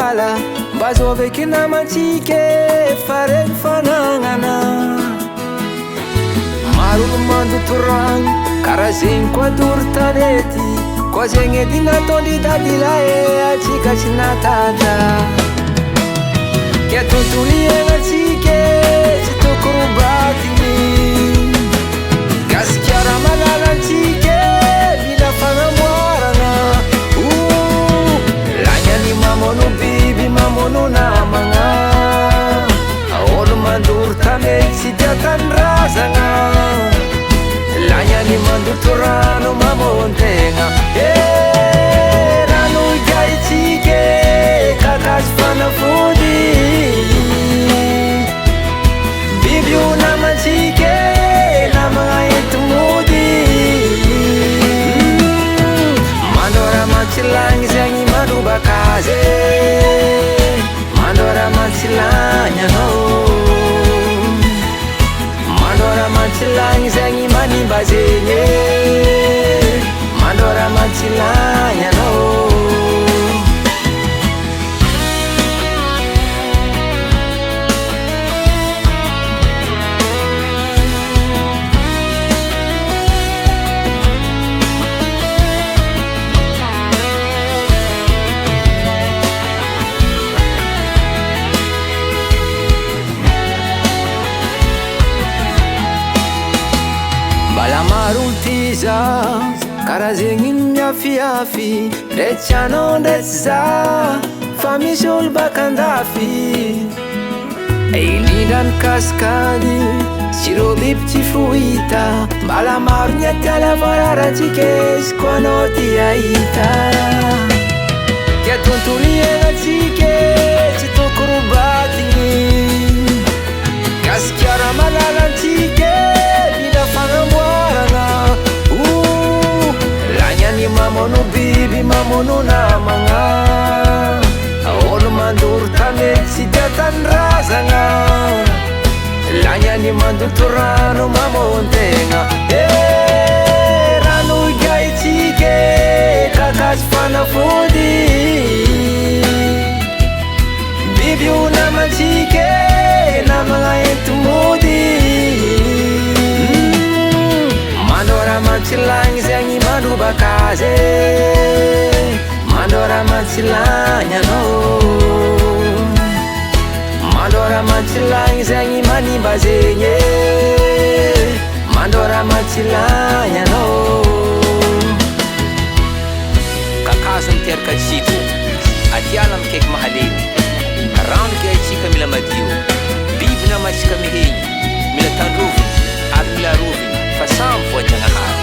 ala mba zoveky namantsika fareny fanagnana maro olo mandoto ragno karaha zegny koa tory tanety koa zegny edy nataony dadilahy atsika tsy natatra ke tontolo iaignatsika tsy toko robatiny gasikara malalantsika mila fagnamboarana lagnany mamono biby mamono namagna olo mandory tamety tsy tia tanirazagna lagnany mandoto rano mamontegna rano igaitsika kakazo fanafody biby io namantsika namagna entomody mandora matsilagny zegny manobakazy mandora matsilagny anao mandora matsilagny zegny manimba zegny mandora matsilagny anao mbala maro ty za karaha zegny miafiafy ndre tsy anao ndre tsy za fa misy olo baka andafy indrindra ny kasikany sy rô biby tsy fohita mbala maro ny atiala voararantsika izy ko anao ty ahita ke tontolo iaignatsika tsy toko robatiny gasikara malalantsika mila fagnamboarana lagnany mamono biby mamono namagna olo mandory tamety tsy tia tanirazagna lagnany mandoto rano mamontegna rano igaitsika kakazo fanafody biby io namantsika namagna entomody mandora matsilagny zegny manobakazy mandora matsilagny anao mandora matsilagny zegny manimba zegny mandora matsilagny anao kakazo miteraka tsiko atiala mikaiky mahalemy rano gaitsika mila madio biby namatsika mihegny mila tandroviny ary mila roviny fa samy voajanahary